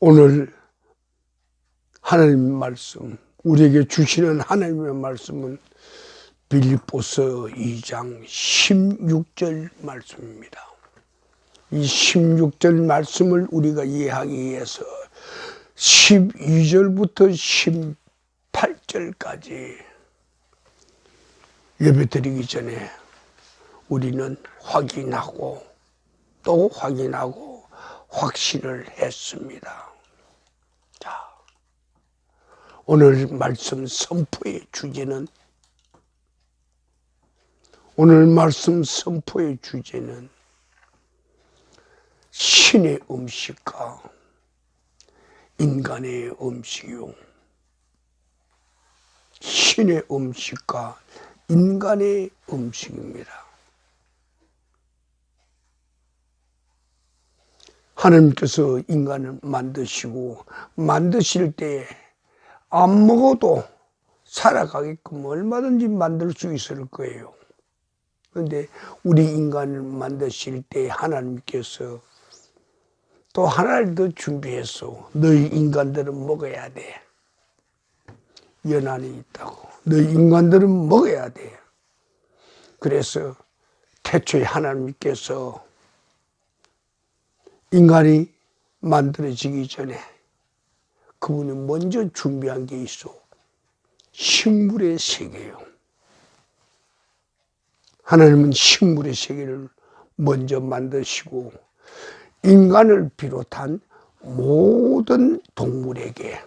오늘 하나님의 말씀, 우리에게 주시는 하나님의 말씀은 빌립보서 2장 16절 말씀입니다. 이 16절 말씀을 우리가 이해하기 위해서 12절부터 18절까지 예배드리기 전에 우리는 확인하고 또 확인하고 확신을 했습니다. 자, 오늘 말씀 선포의 주제는 신의 음식과 인간의 음식이요. 신의 음식과 인간의 음식입니다. 하나님께서 인간을 만드실 때 안 먹어도 살아가게끔 얼마든지 만들 수 있을 거예요. 그런데 우리 인간을 만드실 때 하나님께서 또 하나를 더 준비했어. 너희 인간들은 먹어야 돼. 연한이 있다고. 너희 인간들은 먹어야 돼. 그래서 태초에 하나님께서 인간이 만들어지기 전에 그분이 먼저 준비한 게 있어. 식물의 세계요. 하나님은 식물의 세계를 먼저 만드시고 인간을 비롯한 모든 동물에게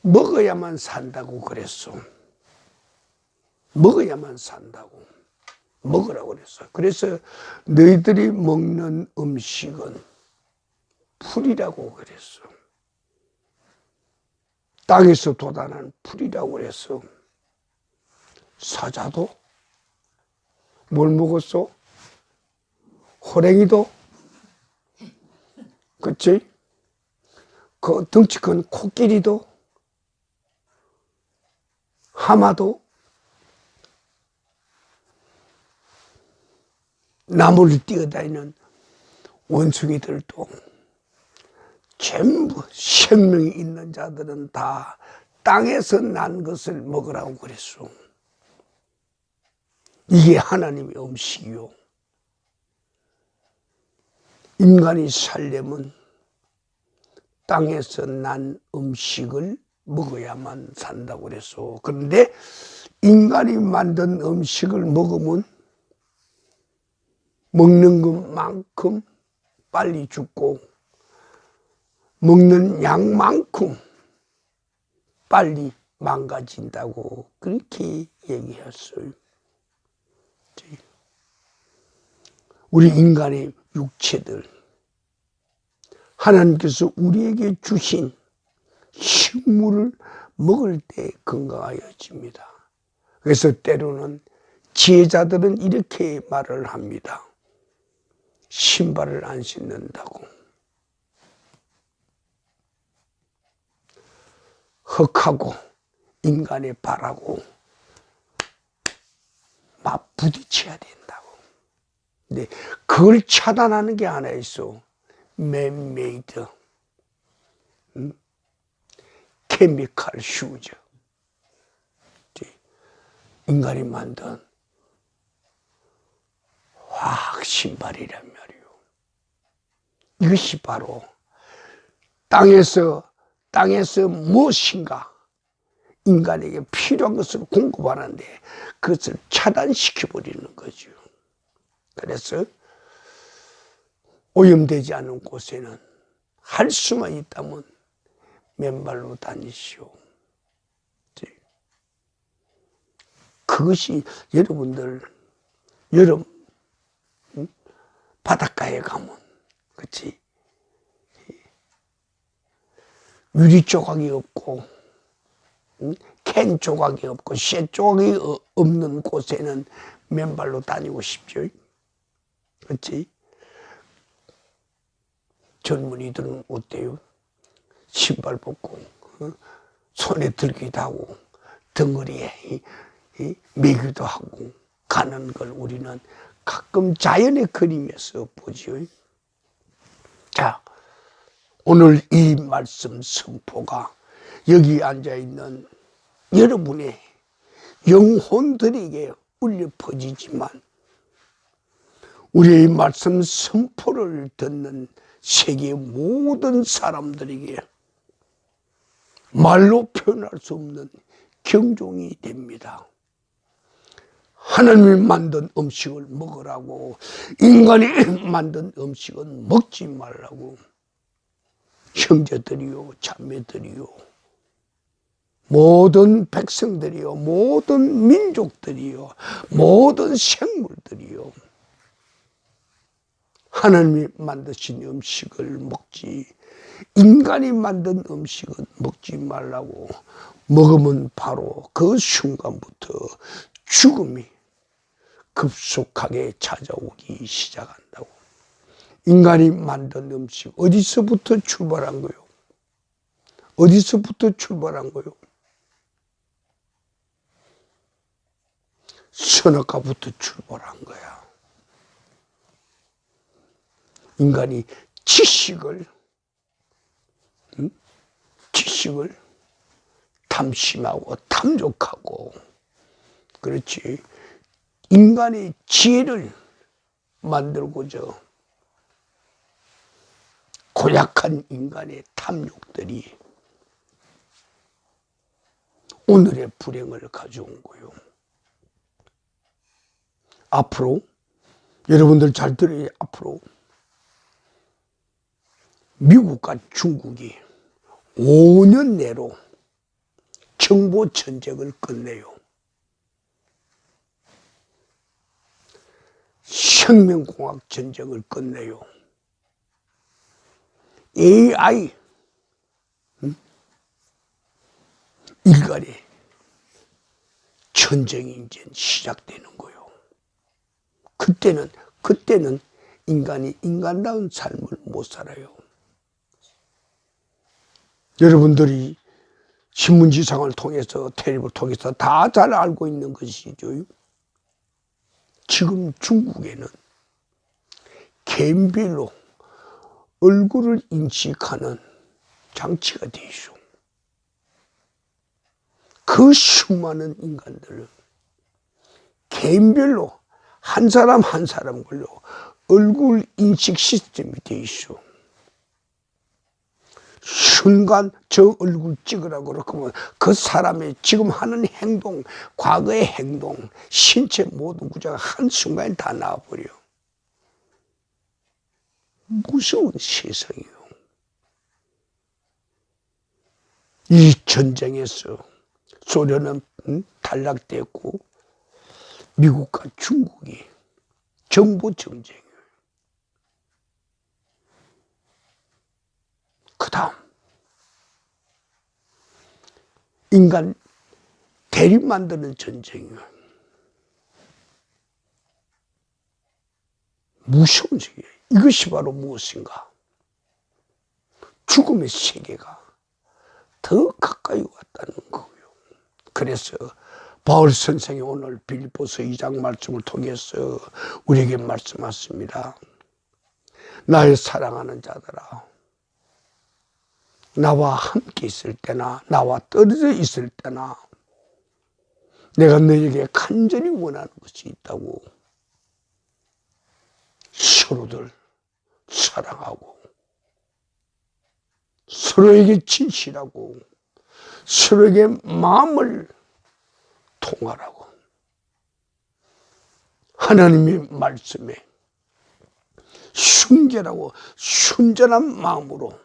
먹어야만 산다고 그랬어. 먹어야만 산다고. 먹으라고 그랬어. 그래서 너희들이 먹는 음식은 풀이라고 그랬어. 땅에서 돋아난 풀이라고 그랬어. 사자도 뭘 먹었어? 호랭이도, 그치? 그 덩치 큰 코끼리도, 하마도, 나무를 뛰어다니는 원숭이들도 전부 생명이 있는 자들은 다 땅에서 난 것을 먹으라고 그랬어. 이게 하나님의 음식이요. 인간이 살려면 땅에서 난 음식을 먹어야만 산다고 그랬어. 그런데 인간이 만든 음식을 먹으면 먹는 것만큼 빨리 죽고 먹는 양만큼 빨리 망가진다고 그렇게 얘기했어요. 우리 인간의 육체들, 하나님께서 우리에게 주신 식물을 먹을 때 건강하여집니다. 그래서 때로는 지혜자들은 이렇게 말을 합니다. 신발을 안 신는다고. 흙하고 인간의 발하고 막 부딪혀야 된다고. 근데 그걸 차단하는 게 하나 있어. 맨메이드, 케미컬 슈즈. 인간이 만든 화학 신발이란 말이에요. 이것이 바로 땅에서 무엇인가 인간에게 필요한 것을 공급하는데 그것을 차단시켜버리는 거죠. 그래서 오염되지 않은 곳에는 할 수만 있다면 맨발로 다니시오. 그것이 여러분들 여름 바닷가에 가면, 그치? 유리 조각이 없고, 캔 조각이 없고, 쇠 조각이 없는 곳에는 맨발로 다니고 싶죠. 그치? 젊은이들은 어때요? 신발 벗고, 손에 들기도 하고, 덩어리에 매기도 하고, 가는 걸 우리는 가끔 자연의 그림에서 보지요. 자, 오늘 이 말씀 선포가 여기 앉아있는 여러분의 영혼들에게 울려 퍼지지만 우리의 말씀 선포를 듣는 세계 모든 사람들에게 말로 표현할 수 없는 경종이 됩니다. 하나님이 만든 음식을 먹으라고, 인간이 만든 음식은 먹지 말라고. 형제들이요, 자매들이요, 모든 백성들이요, 모든 민족들이요, 모든 생물들이요, 하나님이 만드신 음식을 먹지, 인간이 만든 음식은 먹지 말라고. 먹으면 바로 그 순간부터 죽음이 급속하게 찾아오기 시작한다고. 인간이 만든 음식 어디서부터 출발한 거요? 어디서부터 출발한 거요? 선악과부터 출발한 거야. 인간이 지식을 탐심하고 탐욕하고, 그렇지, 인간의 지혜를 만들고자 고약한 인간의 탐욕들이 오늘의 불행을 가져온 거요. 앞으로 여러분들 잘 들어요. 앞으로 미국과 중국이 5년 내로 정보 전쟁을 끝내요. 혁명공학 전쟁을 끝내요. AI 일간의 전쟁이 이제 시작되는 거예요. 그때는 인간이 인간다운 삶을 못 살아요. 여러분들이 신문지상을 통해서, 텔레비를 통해서 다 잘 알고 있는 것이죠. 지금 중국에는 개인별로 얼굴을 인식하는 장치가 되어 있어. 그 수많은 인간들을 개인별로 한 사람 한 사람별로 얼굴 인식 시스템이 되어 있어. 순간 저 얼굴 찍으라고 그러면 그 사람의 지금 하는 행동, 과거의 행동, 신체 모든 구조가 한순간에 다 나와버려. 무서운 세상이에요. 이 전쟁에서 소련은 탈락됐고 미국과 중국이 정보 전쟁이에요. 그 다음 인간 대립 만드는 전쟁이에요. 무서운 세계예요. 이것이 바로 무엇인가? 죽음의 세계가 더 가까이 왔다는 거고요. 그래서 바울 선생이 오늘 빌립보서 2장 말씀을 통해서 우리에게 말씀하십니다. 나의 사랑하는 자들아, 나와 함께 있을 때나 나와 떨어져 있을 때나 내가 너에게 간절히 원하는 것이 있다고. 서로들 사랑하고 서로에게 진실하고 서로에게 마음을 통하라고. 하나님의 말씀에 순결하고 순전한 마음으로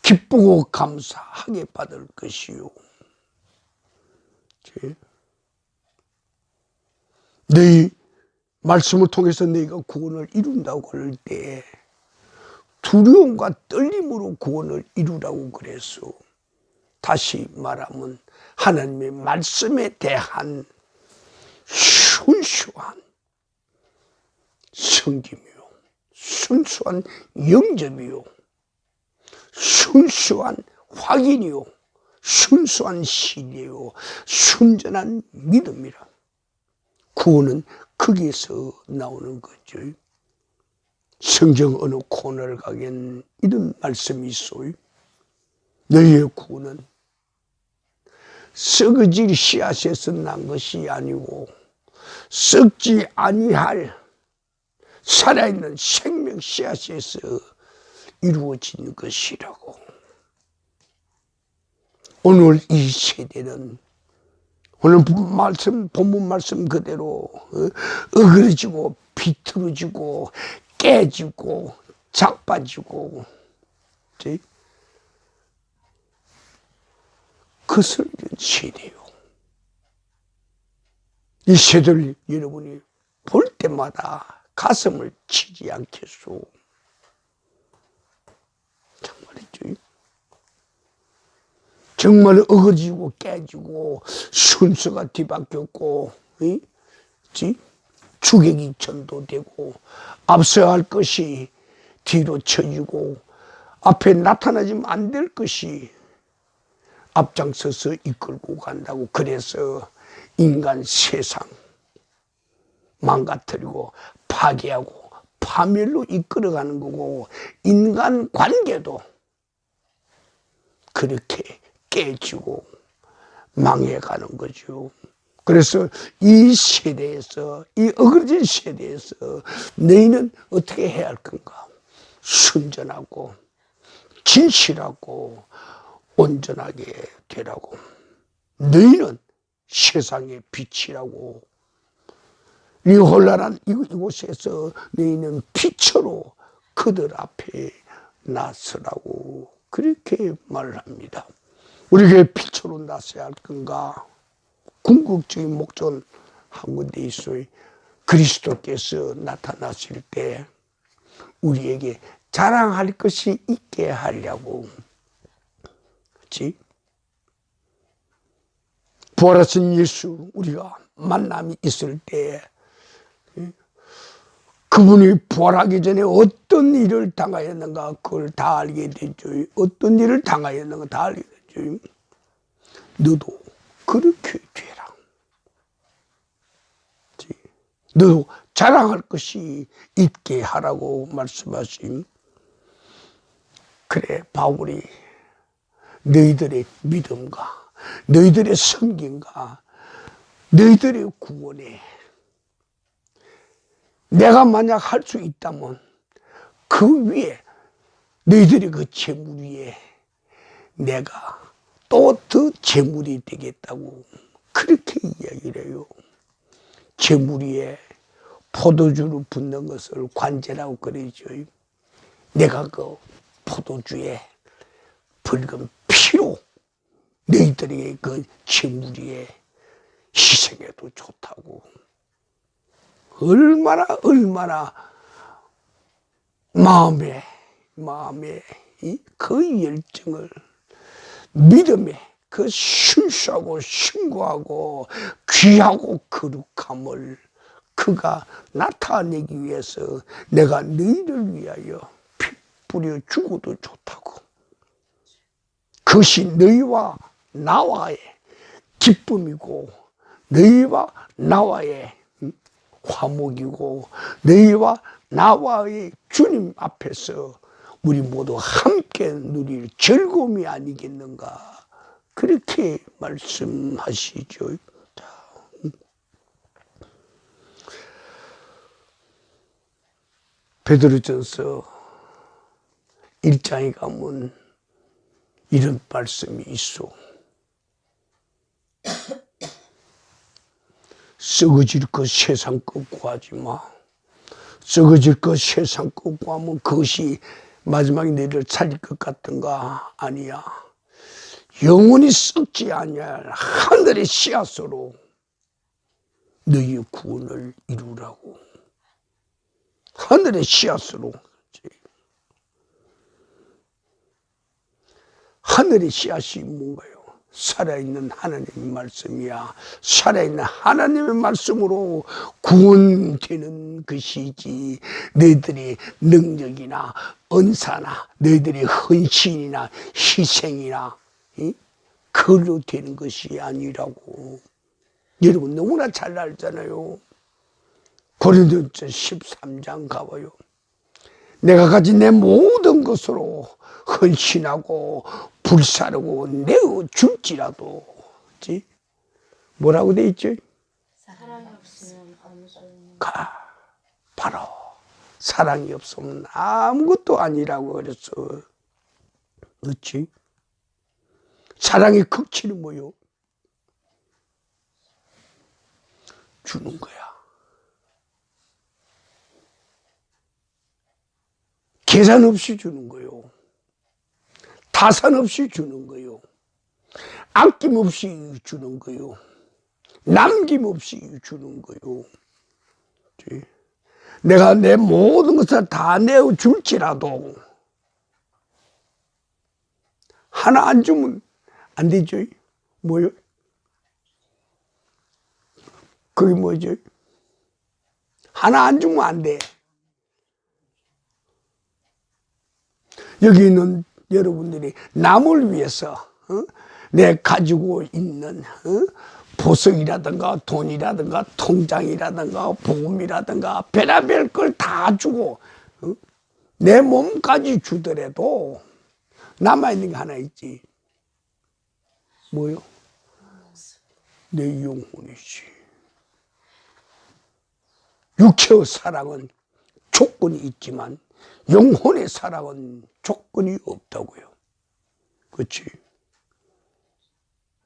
기쁘고 감사하게 받을 것이요. 너희 말씀을 통해서 너희가 구원을 이룬다고 그럴 때 두려움과 떨림으로 구원을 이루라고 그랬어. 다시 말하면 하나님의 말씀에 대한 순수한 섬김이요, 순수한 영접이요, 순수한 확인이요, 순수한 신뢰요, 순전한 믿음이라. 구원은 거기에서 나오는 거죠. 성경 어느 코너를 가긴 이런 말씀이 있어요. 너희의 구원은 썩어질 씨앗에서 난 것이 아니고 썩지 아니할 살아있는 생명 씨앗에서 이루어진 것이라고. 오늘 이 세대는 오늘 본문 말씀 그대로 어그러지고 비틀어지고 깨지고 자빠지고 거슬린 세대요. 이 세대를 여러분이 볼 때마다 가슴을 치지 않겠소. 정말이죠. 정말 어거지고 깨지고 순서가 뒤바뀌었고 주객이 전도되고 앞서야 할 것이 뒤로 쳐지고 앞에 나타나지면 안 될 것이 앞장서서 이끌고 간다고. 그래서 인간 세상 망가뜨리고 파괴하고 파멸로 이끌어가는 거고, 인간 관계도 그렇게 깨지고 망해가는 거죠. 그래서 이 세대에서, 이 어그러진 세대에서 너희는 어떻게 해야 할 건가? 순전하고 진실하고 온전하게 되라고. 너희는 세상의 빛이라고. 이 혼란한 이곳에서 너희는 빛으로 그들 앞에 나서라고 그렇게 말합니다. 우리에게 빛으로 나서야 할 건가? 궁극적인 목적은 한 군데 있어요. 그리스도께서 나타나실 때 우리에게 자랑할 것이 있게 하려고. 그렇지? 부활하신 예수, 우리가 만남이 있을 때 그분이 부활하기 전에 어떤 일을 당하였는가 그걸 다 알게 되죠. 어떤 일을 당하였는가 다 알게 되죠. 너도 그렇게 되라. 너도 자랑할 것이 있게 하라고 말씀하신. 그래, 바울이 너희들의 믿음과 너희들의 섬김과 너희들의 구원에 내가 만약 할 수 있다면 그 위에, 너희들의 그 재물 위에 내가 또 더 재물이 되겠다고 그렇게 이야기를 해요. 재물 위에 포도주를 붓는 것을 관제라고 그러죠. 내가 그 포도주에 붉은 피로 너희들에게 그 재물 위에 희생해도 좋다고. 얼마나 마음에 그 열정을, 믿음에 그 순수하고 신고하고 귀하고 거룩함을 그가 나타내기 위해서 내가 너희를 위하여 피 뿌려 죽어도 좋다고. 그것이 너희와 나와의 기쁨이고 너희와 나와의 화목이고 너희와 나와의 주님 앞에서 우리 모두 함께 누릴 즐거움이 아니겠는가 그렇게 말씀하시죠. 베드로전서 1장에 가면 이런 말씀이 있어. 썩어질 것 세상 것 구하지 마. 썩어질 것 세상 것 구하면 그것이 마지막에 너희를 살릴 것 같은가? 아니야. 영원히 썩지 아니할 하늘의 씨앗으로 너희의 구원을 이루라고. 하늘의 씨앗으로. 하늘의 씨앗이 뭔가요? 살아있는 하나님의 말씀이야. 살아있는 하나님의 말씀으로 구원되는 것이지 너희들의 능력이나 은사나 너희들의 헌신이나 희생이나 그걸로 되는 것이 아니라고. 여러분 너무나 잘 알잖아요. 고린도전서 13장 가봐요. 내가 가진 내 모든 것으로 헌신하고 불사르고 내어줄지라도, 그치? 뭐라고 돼 있죠? 사랑이 없으면 아무 소용. 바로 사랑이 없으면 아무것도 아니라고 그랬어. 그렇지? 사랑의 극치는 뭐요? 주는 거야. 계산 없이 주는 거요. 타산 없이 주는 거요. 아낌없이 주는 거요. 남김없이 주는 거요. 내가 내 모든 것을 다 내어줄지라도 하나 안 주면 안 되죠. 뭐요? 그게 뭐죠? 하나 안 주면 안 돼. 여기 있는 여러분들이 남을 위해서 내 가지고 있는 보석이라든가 돈이라든가 통장이라든가 보험이라든가 별의별 걸 다 주고 내 몸까지 주더라도 남아있는 게 하나 있지. 뭐요? 내 영혼이지. 육체의 사랑은 조건이 있지만 영혼의 사랑은 조건이 없다고요. 그렇지?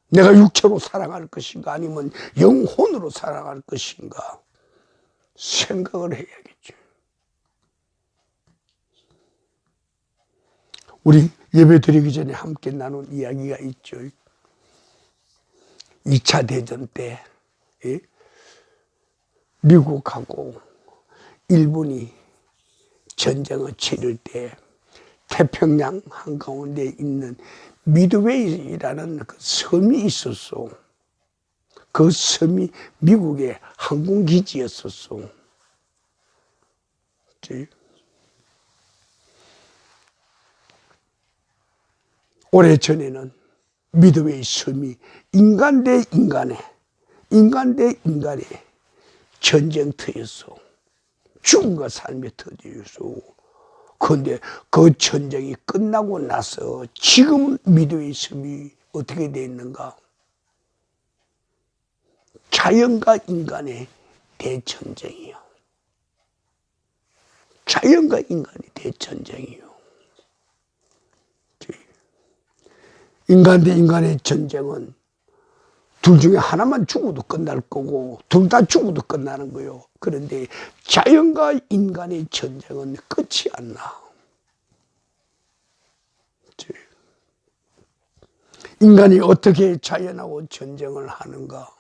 내가 육체로 사랑할 것인가 아니면 영혼으로 사랑할 것인가 생각을 해야겠죠. 우리 예배 드리기 전에 함께 나눈 이야기가 있죠. 2차 대전 때 미국하고 일본이 전쟁을 치를 때 태평양 한가운데 있는 미드웨이라는 그 섬이 있었어. 그 섬이 미국의 항공기지였었어. 오래전에는 미드웨이 섬이 인간 대 인간의 전쟁터였어. 죽음과 삶의 터지였어. 그런데 그 전쟁이 끝나고 나서 지금 미드웨이 섬이 어떻게 되어 있는가? 자연과 인간의 대전쟁이요. 자연과 인간의 대전쟁이요. 인간 대 인간의 전쟁은 둘 중에 하나만 죽어도 끝날 거고 둘 다 죽어도 끝나는 거요. 그런데 자연과 인간의 전쟁은 끝이 안 나. 인간이 어떻게 자연하고 전쟁을 하는가?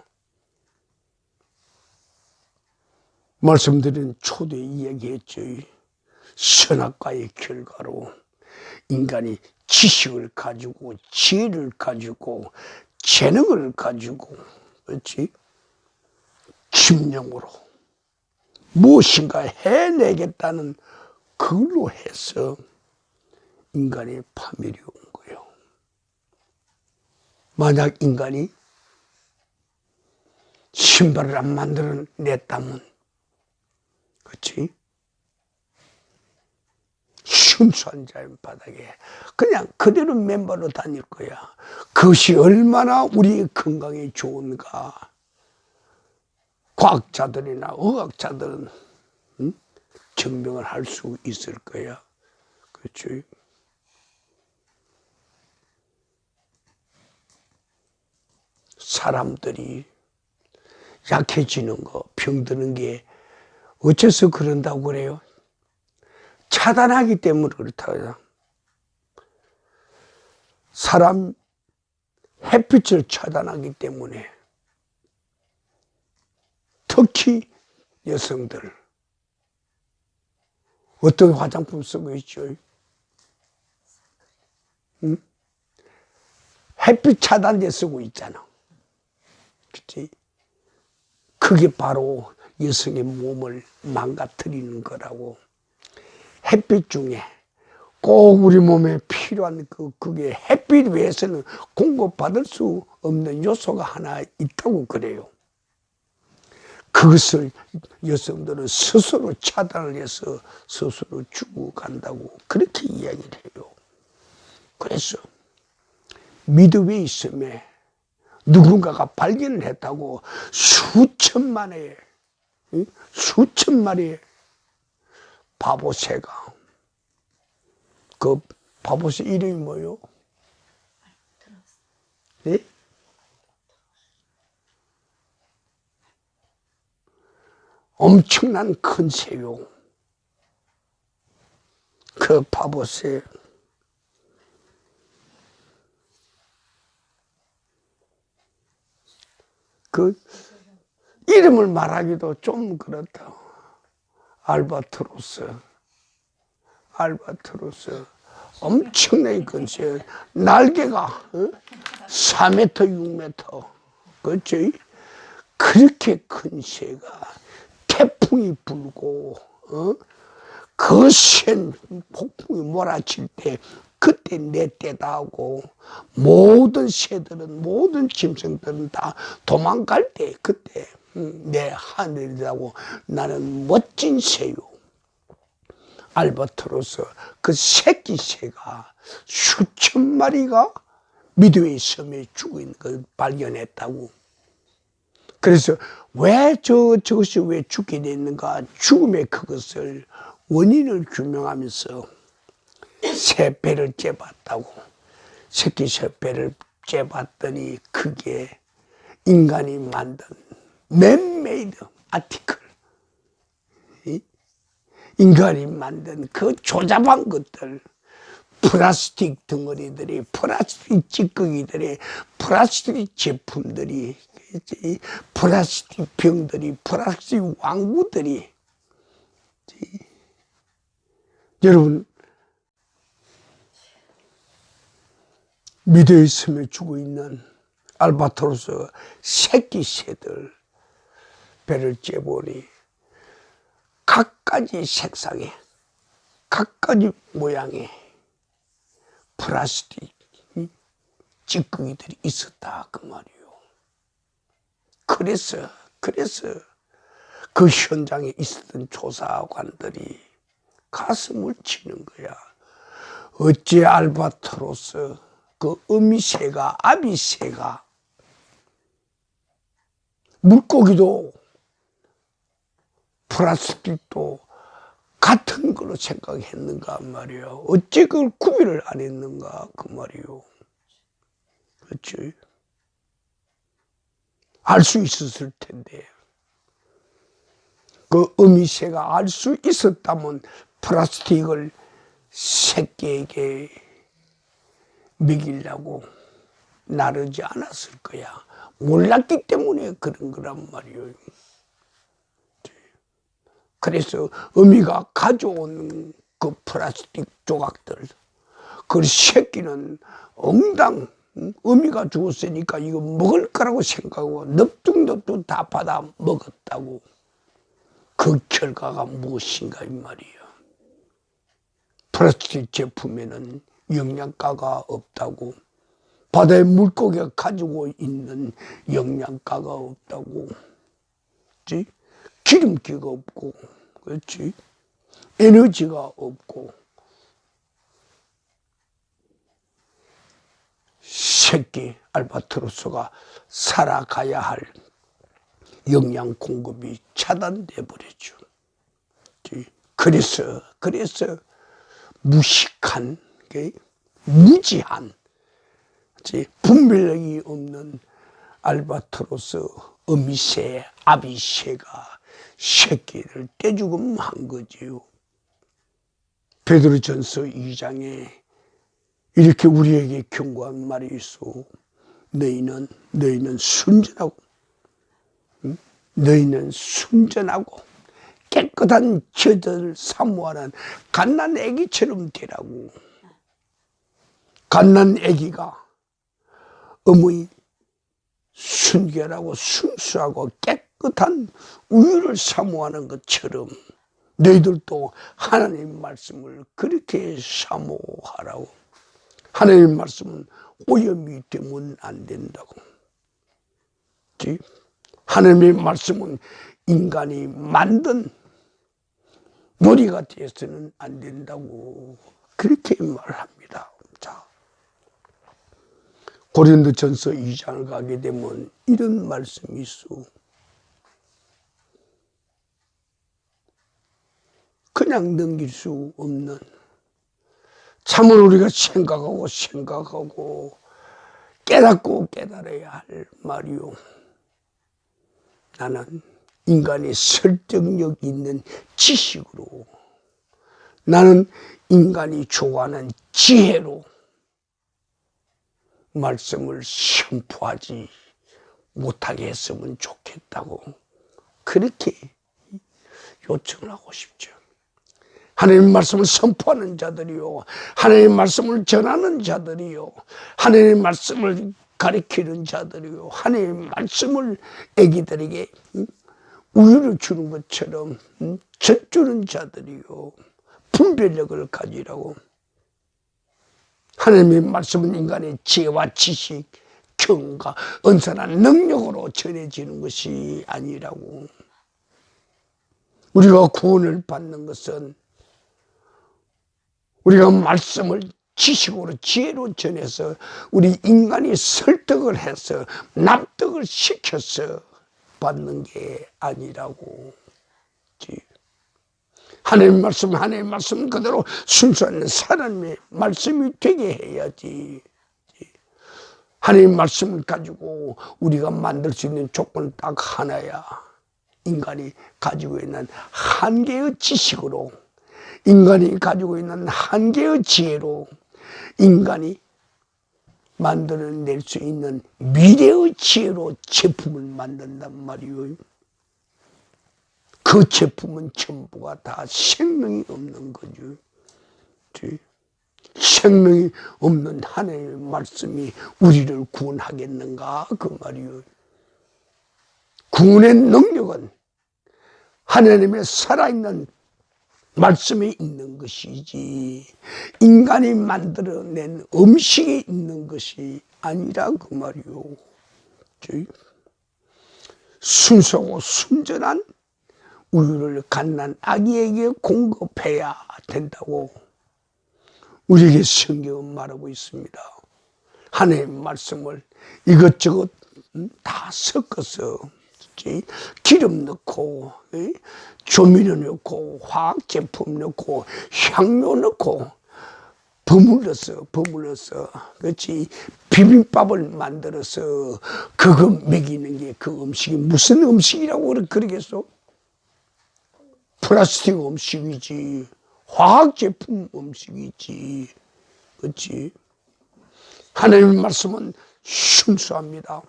말씀드린 초대에 이야기했죠. 선악과의 결과로 인간이 지식을 가지고 지혜를 가지고 재능을 가지고, 그렇지? 심령으로 무엇인가 해내겠다는 그걸로 해서 인간의 파멸이 온 거예요. 만약 인간이 신발을 안 만들어냈다면, 그렇지? 순수한 자연 바닥에 그냥 그대로 맨발로 다닐 거야. 그것이 얼마나 우리 건강에 좋은가. 과학자들이나 의학자들은 증명을 할 수 있을 거야. 그렇죠? 사람들이 약해지는 거, 병드는 게 어째서 그런다고 그래요? 차단하기 때문에 그렇다고요. 사람 햇빛을 차단하기 때문에 특히 여성들 어떤 화장품 쓰고 있죠? 응? 햇빛 차단제 쓰고 있잖아. 그치? 그게 바로 여성의 몸을 망가뜨리는 거라고. 햇빛 중에 꼭 우리 몸에 필요한 그게 햇빛 외에서는 공급받을 수 없는 요소가 하나 있다고 그래요. 그것을 여성들은 스스로 차단을 해서 스스로 죽어간다고 그렇게 이야기를 해요. 그래서 미드웨이 섬에 누군가가 발견을 했다고 수천 마리의 바보새가, 그 바보새 이름이 뭐요? 네? 엄청난 큰 새요. 그 바보새. 그 이름을 말하기도 좀 그렇다. 알바트로스. 엄청나게 큰 새. 날개가 4m, 6m. 그렇지? 그렇게 큰 새가 태풍이 불고 거센 폭풍이 몰아칠 때 그때 내 때다 하고 모든 새들은, 모든 짐승들은 다 도망갈 때 그때 내 하늘이라고. 나는 멋진 새요. 알바트로스. 그 새끼 새가 수천 마리가 미드웨이 섬에 죽어 있는 걸 발견했다고. 그래서 왜 저것이 왜 죽게 됐는가, 죽음의 그것을 원인을 규명하면서 새 배를 째봤다고. 새끼 새 배를 째봤더니 그게 인간이 만든 맨메이드 아티클, 인간이 만든 그 조잡한 것들, 플라스틱 덩어리들이, 플라스틱 찌꺼기들이, 플라스틱 제품들이, 플라스틱 병들이, 플라스틱 왕구들이. 여러분, 미드웨이 섬에 죽어 있는 알바트로스 새끼 새들 배를 째보니 각가지 색상의, 각가지 모양의 플라스틱 찌꺼기들이 있었다 그 말이요. 그래서 그 현장에 있었던 조사관들이 가슴을 치는 거야. 어째 알바트로스, 그 어미새가, 아비새가, 물고기도 플라스틱도 같은 걸로 생각했는가 말이요. 어째 그걸 구별을 안 했는가 그 말이요. 그렇지? 알 수 있었을 텐데. 그 어미새가 알 수 있었다면 플라스틱을 새끼에게 먹이려고 나르지 않았을 거야. 몰랐기 때문에 그런 거란 말이에요. 그래서 어미가 가져온 그 플라스틱 조각들, 그 새끼는 엉당, 어미가 죽었으니까 이거 먹을 거라고 생각하고 넙죽넙죽 다 받아 먹었다고. 그 결과가 무엇인가 이 말이에요. 플라스틱 제품에는 영양가가 없다고. 바다의 물고기가 가지고 있는 영양가가 없다고. 그렇지? 기름기가 없고, 그렇지? 에너지가 없고. 새끼 알바트로스가 살아가야 할 영양 공급이 차단돼 버렸죠. 그래서 무식한, 무지한, 분별력이 없는 알바트로스 어미새, 아비새가 새끼를 떼죽음 한 거지요. 베드로전서 2장에 이렇게 우리에게 경고한 말이 있어. 너희는 순전하고 깨끗한 젖을 사모하는 갓난 애기처럼 되라고. 갓난 애기가 어머니 순결하고 순수하고 깨끗한 우유를 사모하는 것처럼 너희들도 하나님 말씀을 그렇게 사모하라고. 하나님 말씀은 오염이 되면 안 된다고. 하나님의 말씀은 인간이 만든 요리가 되어서는 안 된다고 그렇게 말합니다. 자, 고린도전서 2장을 가게 되면 이런 말씀이 있어. 그냥 넘길 수 없는, 참으로 우리가 생각하고 깨닫고 깨달아야 할 말이요. 나는 인간의 설득력 있는 지식으로, 나는 인간이 좋아하는 지혜로 말씀을 선포하지 못하게 했으면 좋겠다고 그렇게 요청을 하고 싶죠. 하나님의 말씀을 선포하는 자들이요, 하나님의 말씀을 전하는 자들이요, 하나님의 말씀을 가르치는 자들이요, 하나님의 말씀을 애기들에게 우유를 주는 것처럼 젖주는 자들이요, 분별력을 가지라고. 하나님의 말씀은 인간의 지혜와 지식, 경과, 은사나 능력으로 전해지는 것이 아니라고. 우리가 구원을 받는 것은 우리가 말씀을 지식으로 지혜로 전해서 우리 인간이 설득을 해서 납득을 시켜서 받는 게 아니라고. 하나님의 말씀 그대로 순수한 사람의 말씀이 되게 해야지. 하나님의 말씀을 가지고 우리가 만들 수 있는 조건은 딱 하나야. 인간이 가지고 있는 한계의 지식으로, 인간이 가지고 있는 한계의 지혜로 인간이 만들어낼 수 있는 미래의 지혜로 제품을 만든단 말이에요. 그 제품은 전부가 다 생명이 없는 거죠. 생명이 없는 하나님의 말씀이 우리를 구원하겠는가 그 말이에요. 구원의 능력은 하나님의 살아있는 말씀에 있는 것이지 인간이 만들어낸 음식에 있는 것이 아니라 그 말이요. 순수하고 순전한 우유를 갓난 아기에게 공급해야 된다고 우리에게 성경은 말하고 있습니다. 하나님의 말씀을 이것저것 다 섞어서 기름 넣고 조미료 넣고 화학제품 넣고 향료 넣고 버물러서 그렇지 비빔밥을 만들어서 그거 먹이는 게 그 음식이 무슨 음식이라고 그러겠어? 플라스틱 음식이지, 화학제품 음식이지, 그렇지? 하나님의 말씀은 순수합니다.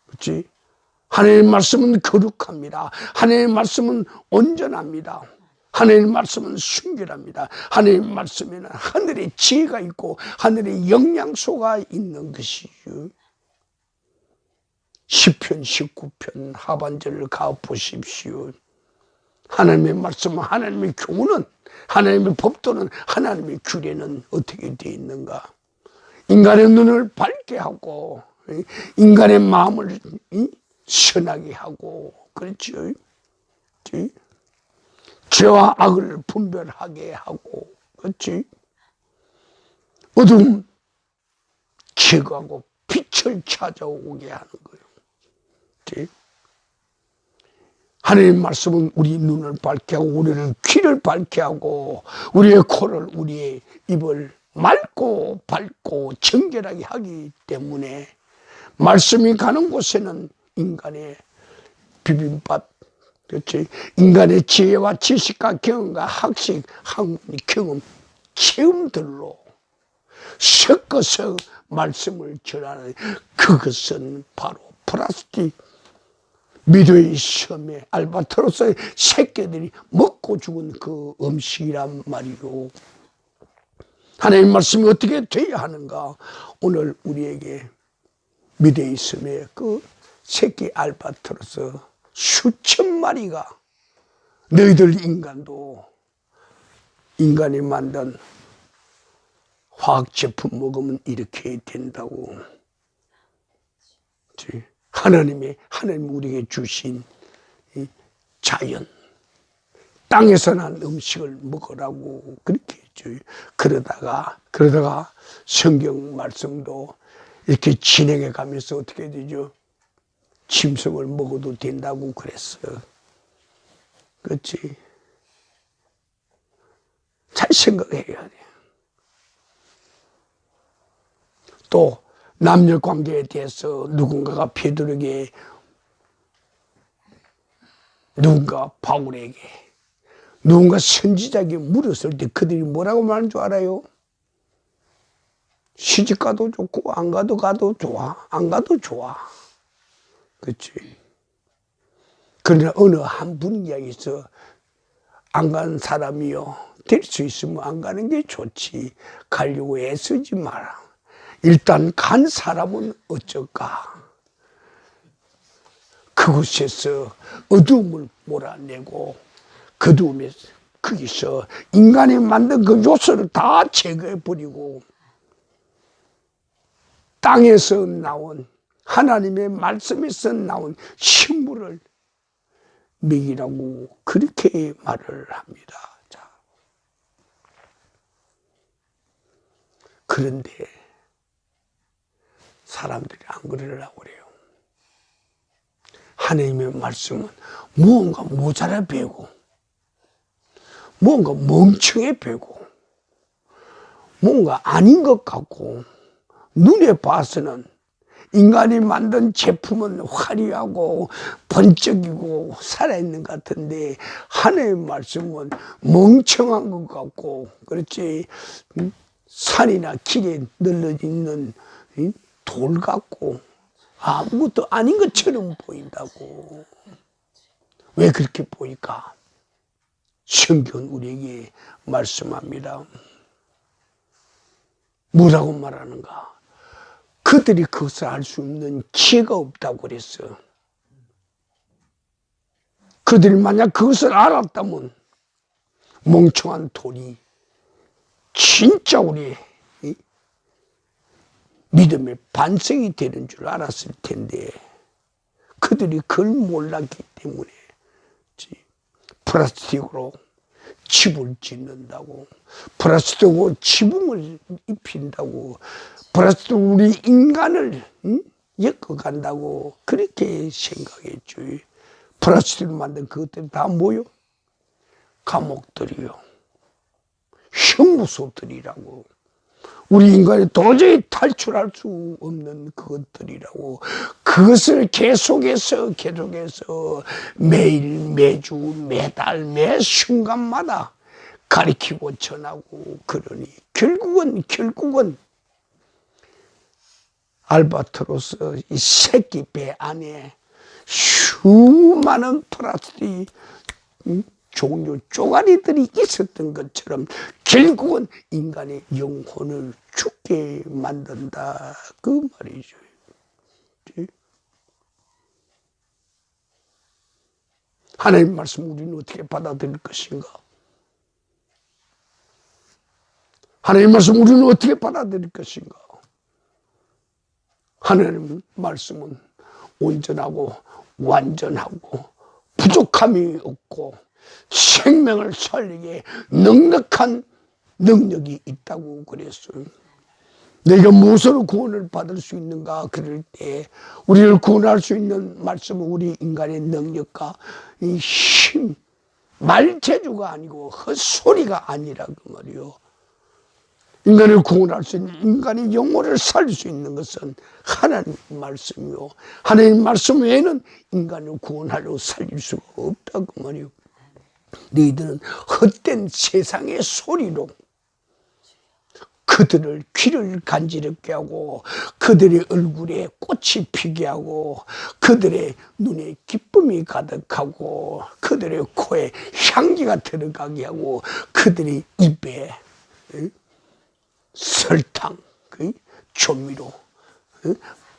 그렇지? 하나님의 말씀은 거룩합니다. 하나님의 말씀은 온전합니다. 하나님의 말씀은 순결합니다. 하나님의 말씀에는 하늘의 지혜가 있고 하늘의 영양소가 있는 것이죠. 시편 19편 하반절을 가보십시오. 하나님의 말씀은, 하나님의 교훈은, 하나님의 법도는, 하나님의 규례는 어떻게 되어 있는가? 인간의 눈을 밝게 하고 인간의 마음을 선하게 하고, 그렇죠? 죄와 악을 분별하게 하고, 그렇지? 어둠 제거하고 빛을 찾아오게 하는 거예요. 그렇지? 하나님의 말씀은 우리 눈을 밝게 하고 우리를 귀를 밝게 하고 우리의 코를, 우리의 입을 맑고 밝고 정결하게 하기 때문에 말씀이 가는 곳에는 인간의 비빔밥, 그렇지? 인간의 지혜와 지식과 경험과 학식, 학문, 경험, 체험들로 섞어서 말씀을 전하는 그것은 바로 플라스틱 미도의 섬에 알바트로스의 새끼들이 먹고 죽은 그 음식이란 말이요. 하나님의 말씀이 어떻게 돼야 하는가? 오늘 우리에게 미도의 섬에 그 새끼 알바트로스 수천 마리가 너희들 인간도 인간이 만든 화학제품 먹으면 이렇게 된다고. 하나님 우리에게 주신 이 자연, 땅에서 난 음식을 먹으라고 그렇게 했죠. 그러다가 성경 말씀도 이렇게 진행해 가면서 어떻게 되죠? 짐승을 먹어도 된다고 그랬어. 그렇지? 잘 생각해야 돼. 또 남녀 관계에 대해서 누군가가 베드로에게, 누군가 바울에게, 누군가 선지자에게 물었을 때 그들이 뭐라고 말하는 줄 알아요? 시집 가도 좋고 안 가도 좋아. 안 가도 좋아. 그렇지? 그러나 어느 한 분 이야기에서 안 가는 사람이요, 될 수 있으면 안 가는 게 좋지. 가려고 애쓰지 마라. 일단 간 사람은 어쩔까? 그곳에서 어두움을 몰아내고 그두움에서 거기서 인간이 만든 그 요소를 다 제거해버리고 땅에서 나온 하나님의 말씀에서 나온 식물을 먹이라고 그렇게 말을 합니다. 자, 그런데 사람들이 안 그러려고 그래요. 하나님의 말씀은 무언가 모자라 배고, 무언가 멍청해 배고, 뭔가 아닌 것 같고, 눈에 봐서는 인간이 만든 제품은 화려하고 번쩍이고 살아있는 것 같은데 하나님의 말씀은 멍청한 것 같고, 그렇지, 산이나 길에 널려 있는 돌 같고 아무것도 아닌 것처럼 보인다고. 왜 그렇게 보일까? 성경은 우리에게 말씀합니다. 뭐라고 말하는가? 그들이 그것을 알 수 있는 기회가 없다고 그랬어. 그들이 만약 그것을 알았다면 멍청한 돌이 진짜 우리의 믿음의 반석이 되는 줄 알았을 텐데 그들이 그걸 몰랐기 때문에 플라스틱으로 집을 짓는다고, 플라스틱으로 지붕을 입힌다고, 플라스틱으로 우리 인간을 엮어간다고 그렇게 생각했죠. 플라스틱으로 만든 그것들이 다 뭐요? 감옥들이요, 형무소들이라고. 우리 인간이 도저히 탈출할 수 없는 그것들이라고. 그것을 계속해서 매일, 매주, 매달, 매 순간마다 가리키고 전하고 그러니 결국은 알바트로스 이 새끼 배 안에 수많은 플라스틱 종류 쪼가리들이 있었던 것처럼 결국은 인간의 영혼을 죽게 만든다, 그 말이죠. 하나님 말씀 우리는 어떻게 받아들일 것인가? 하나님 말씀 우리는 어떻게 받아들일 것인가? 하나님 말씀은 온전하고 완전하고 부족함이 없고 생명을 살리게 넉넉한 능력이 있다고 그랬어요. 내가 무엇으로 구원을 받을 수 있는가? 그럴 때 우리를 구원할 수 있는 말씀은 우리 인간의 능력과 이 힘, 말재주가 아니고 헛소리가 아니라 그 말이요. 인간을 구원할 수 있는, 인간의 영혼을 살릴 수 있는 것은 하나님 말씀이요. 하나님 말씀 외에는 인간을 구원하려고 살릴 수가 없다 그 말이요. 너희들은 헛된 세상의 소리로 그들을 귀를 간지럽게 하고 그들의 얼굴에 꽃이 피게 하고 그들의 눈에 기쁨이 가득하고 그들의 코에 향기가 들어가게 하고 그들의 입에 설탕, 조미료,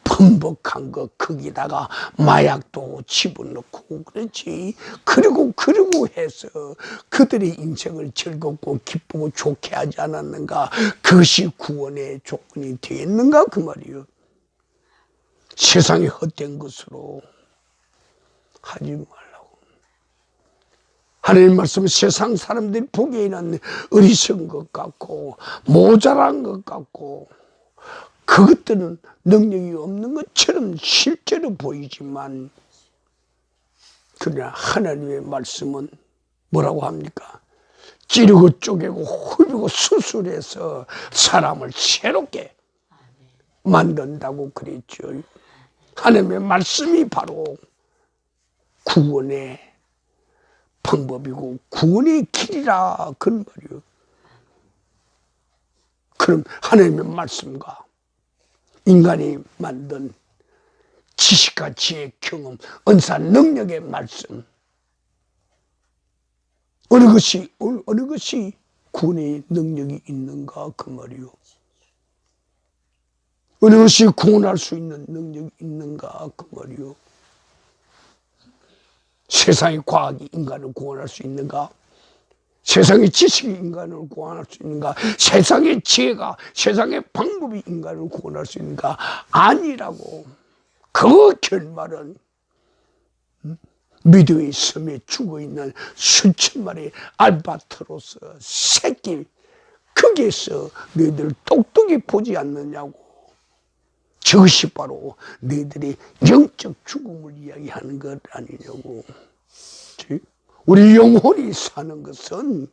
범벅한 거 거기다가 마약도 집어넣고 그렇지. 그리고 해서 그들의 인생을 즐겁고 기쁘고 좋게 하지 않았는가? 그것이 구원의 조건이 되겠는가 그 말이요. 세상의 헛된 것으로 하지 말라고. 하나님 말씀은 세상 사람들이 보기에는 어리석은 것 같고 모자란 것 같고 그것들은 능력이 없는 것처럼 실제로 보이지만, 그러나 하나님의 말씀은 뭐라고 합니까? 찌르고 쪼개고 후비고 수술해서 사람을 새롭게 만든다고 그랬죠. 하나님의 말씀이 바로 구원의 방법이고 구원의 길이라 그런 말이에요. 그럼 하나님의 말씀과 인간이 만든 지식과 지혜, 경험, 은사, 능력의 말씀, 어느 것이 구원의 능력이 있는가 그 말이요. 어느 것이 구원할 수 있는 능력이 있는가 그 말이요. 세상의 과학이 인간을 구원할 수 있는가? 세상의 지식이 인간을 구원할 수 있는가? 세상의 지혜가, 세상의 방법이 인간을 구원할 수 있는가? 아니라고. 그 결말은 미드웨이 섬에 죽어있는 수천 마리의 알바트로스 새끼, 거기에서 너희들 똑똑히 보지 않느냐고. 저것이 바로 너희들의 영적 죽음을 이야기하는 것 아니냐고. 우리 영혼이 사는 것은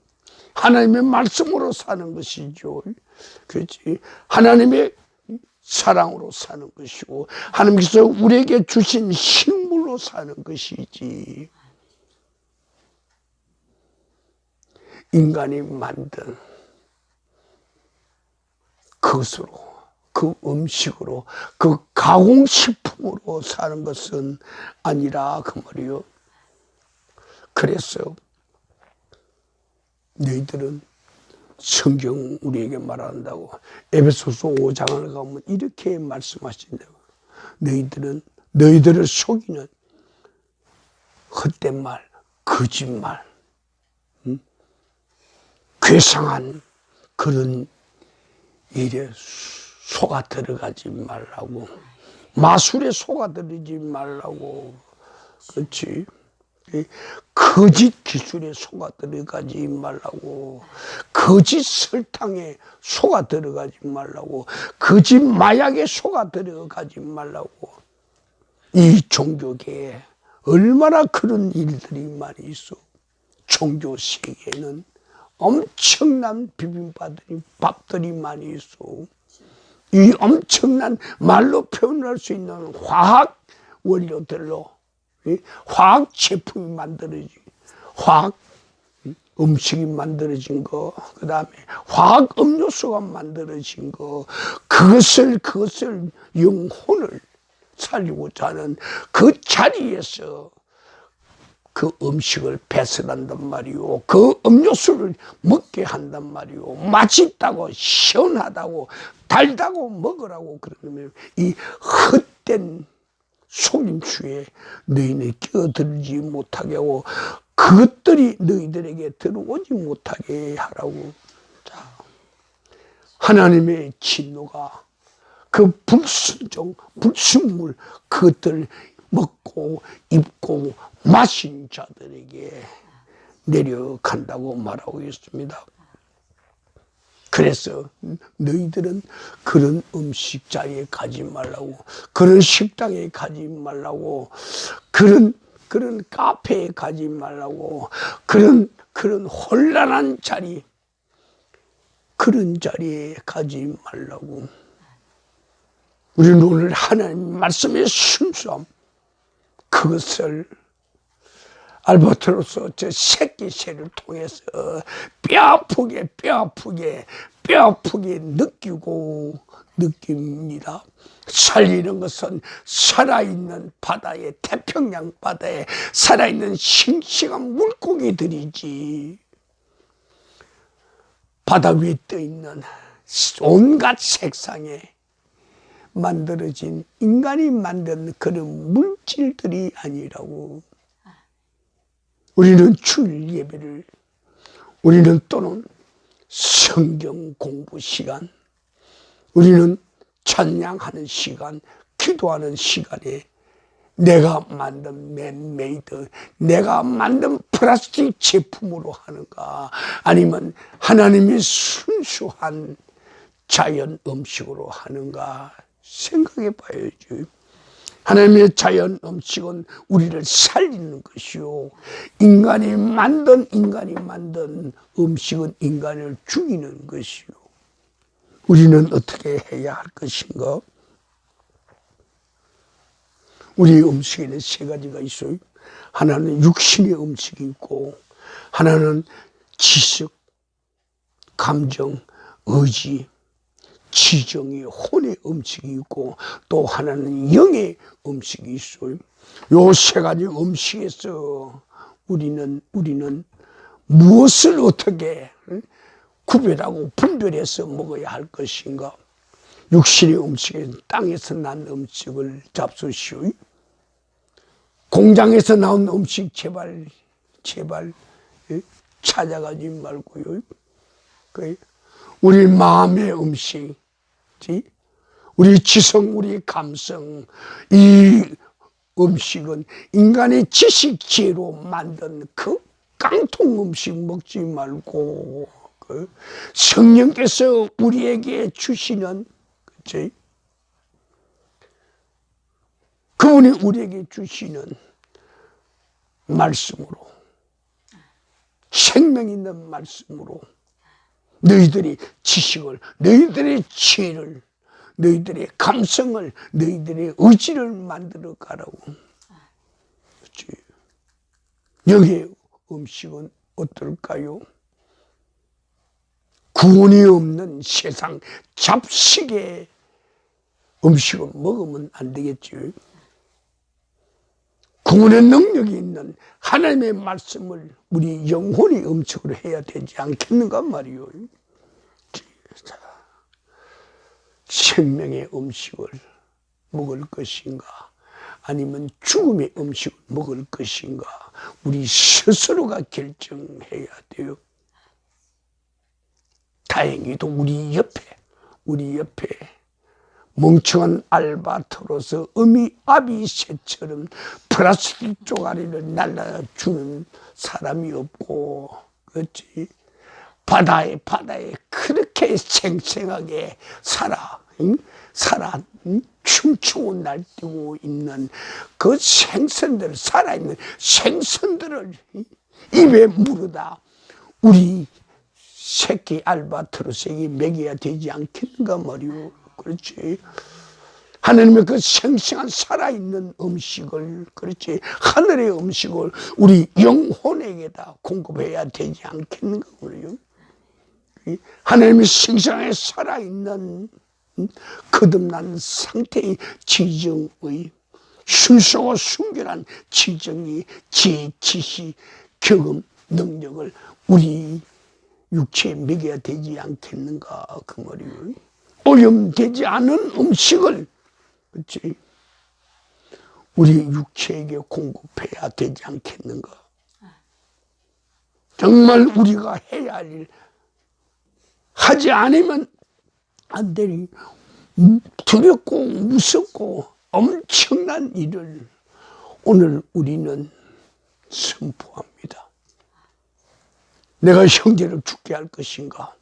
하나님의 말씀으로 사는 것이죠. 그렇지? 하나님의 사랑으로 사는 것이고 하나님께서 우리에게 주신 식물로 사는 것이지, 인간이 만든 그것으로, 그 음식으로, 그 가공식품으로 사는 것은 아니라 그 말이요. 그래서 너희들은, 성경 우리에게 말한다고 에베소서 5장을 가면 이렇게 말씀하신다고. 너희들을 속이는 헛된 말, 거짓말, 괴상한 그런 일에 속아 들어가지 말라고. 마술에 속아 들어가지 말라고. 그렇지? 거짓 기술에 속아 들어가지 말라고. 거짓 설탕에 속아 들어가지 말라고. 거짓 마약에 속아 들어가지 말라고. 이 종교계에 얼마나 그런 일들이 많이 있어. 종교 세계에는 엄청난 비빔밥들이, 밥들이 많이 있어. 이 엄청난 말로 표현할 수 있는 화학 원료들로 화학 제품이 만들어진, 화학 음식이 만들어진 거, 그 다음에 화학 음료수가 만들어진 거, 그것을 영혼을 살리고자 하는 그 자리에서 그 음식을 배설한단 말이오. 그 음료수를 먹게 한단 말이오. 맛있다고, 시원하다고, 달다고 먹으라고 그러면 이 헛된 속임수에 너희는 끼어들지 못하게 하고 그것들이 너희들에게 들어오지 못하게 하라고. 자, 하나님의 진노가 그 불순종, 불순물, 그것들 먹고 입고 마신 자들에게 내려간다고 말하고 있습니다. 그래서 너희들은 그런 음식 자리에 가지 말라고, 그런 식당에 가지 말라고, 그런 카페에 가지 말라고, 그런 혼란한 자리, 그런 자리에 가지 말라고. 우리는 오늘 하나님 말씀의 순수함, 그것을 알바트로스 저 새끼 새를 통해서 뼈아프게 느낍니다. 살리는 것은 살아있는 바다에, 태평양 바다에 살아있는 싱싱한 물고기들이지, 바다 위에 떠있는 온갖 색상에 만들어진 인간이 만든 그런 물질들이 아니라고. 우리는 주일 예배를, 우리는 또는 성경 공부 시간, 우리는 찬양하는 시간, 기도하는 시간에 내가 만든 맨메이드, 내가 만든 플라스틱 제품으로 하는가, 아니면 하나님의 순수한 자연 음식으로 하는가 생각해 봐야지. 하나님의 자연 음식은 우리를 살리는 것이요, 인간이 만든 음식은 인간을 죽이는 것이요. 우리는 어떻게 해야 할 것인가? 우리 음식에는 세 가지가 있어요. 하나는 육신의 음식이 있고, 하나는 지식, 감정, 의지, 지정의 혼의 음식이 있고, 또 하나는 영의 음식이 있어요. 요 세 가지 음식에서 우리는 무엇을 어떻게 구별하고 분별해서 먹어야 할 것인가? 육신의 음식은 땅에서 난 음식을 잡수시오. 공장에서 나온 음식 제발 찾아가지 말고요. 우리 마음의 음식, 우리 지성, 우리 감성, 이 음식은 인간의 지식, 지혜로 만든 그 깡통 음식 먹지 말고, 성령께서 우리에게 주시는, 그분이 우리에게 주시는 말씀으로, 생명 있는 말씀으로 너희들이 지식을, 너희들의 지혜를, 너희들의 감성을, 너희들의 의지를 만들어 가라고. 그렇지? 여기에 음식은 어떨까요? 구원이 없는 세상 잡식의 음식을 먹으면 안 되겠지. 구원의 능력이 있는 하나님의 말씀을 우리 영혼의 음식으로 해야 되지 않겠는가 말이요. 생명의 음식을 먹을 것인가, 아니면 죽음의 음식을 먹을 것인가, 우리 스스로가 결정해야 돼요. 다행히도 우리 옆에 멍청한 알바트로스 아비새처럼 플라스틱 쪼가리를 날라주는 사람이 없고, 그렇지? 바다에 그렇게 생생하게 춤추고 날뛰고 있는 그 생선들, 살아있는 생선들을 입에 물어다 우리 새끼 알바트로스에게 먹여야 되지 않겠는가 말이오. 그렇지? 하나님의 그 생생한 살아있는 음식을, 그렇지? 하늘의 음식을 우리 영혼에게다 공급해야 되지 않겠는가 말이오. 하나님의 생생하게 살아있는 거듭난 상태의 지정의 순수하고 순결한 지정의 지혜, 지식, 경험, 능력을 우리 육체에 먹여야 되지 않겠는가 그 말이에요. 오염되지 않은 음식을, 그렇지? 우리 육체에게 공급해야 되지 않겠는가. 정말 우리가 해야 할 일, 하지 않으면 안 되니 두렵고 무섭고 엄청난 일을 오늘 우리는 선포합니다. 내가 형제를 죽게 할 것인가?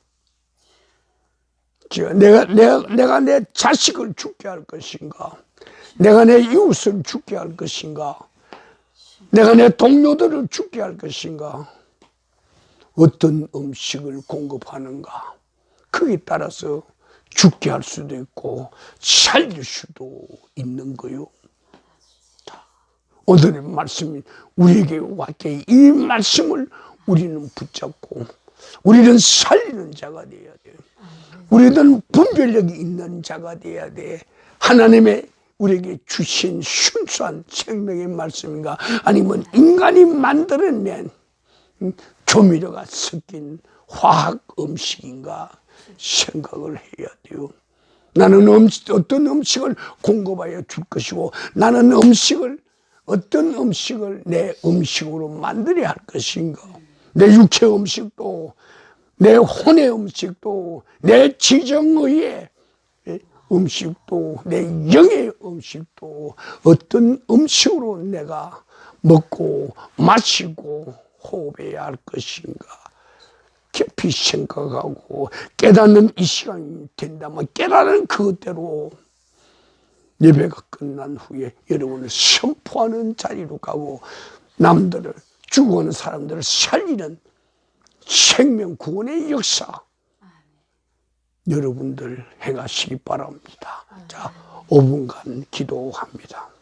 내가 내 자식을 죽게 할 것인가? 내가 내 이웃을 죽게 할 것인가? 내가 내 동료들을 죽게 할 것인가? 어떤 음식을 공급하는가? 거기에 따라서 죽게 할 수도 있고 살릴 수도 있는 거요. 오늘의 말씀이 우리에게 왔기에 이 말씀을 우리는 붙잡고 우리는 살리는 자가 되어야 돼요. 우리는 분별력이 있는 자가 되어야 돼. 하나님의 우리에게 주신 순수한 생명의 말씀인가, 아니면 인간이 만들어낸 조미료가 섞인 화학 음식인가 생각을 해야 돼요. 나는 어떤 음식을 공급하여 줄 것이고, 나는 어떤 음식을 내 음식으로 만들어야 할 것인가. 내 육체 음식도, 내 혼의 음식도, 내 지정의의 음식도 내 영의 음식도 어떤 음식으로 내가 먹고 마시고 호흡해야 할 것인가 깊이 생각하고 깨닫는 이 시간이 된다면 깨달은 그대로 예배가 끝난 후에 여러분을 선포하는 자리로 가고 남들을 죽어가는 사람들을 살리는 생명 구원의 역사 여러분들 행하시기 바랍니다. 자, 5분간 기도합니다.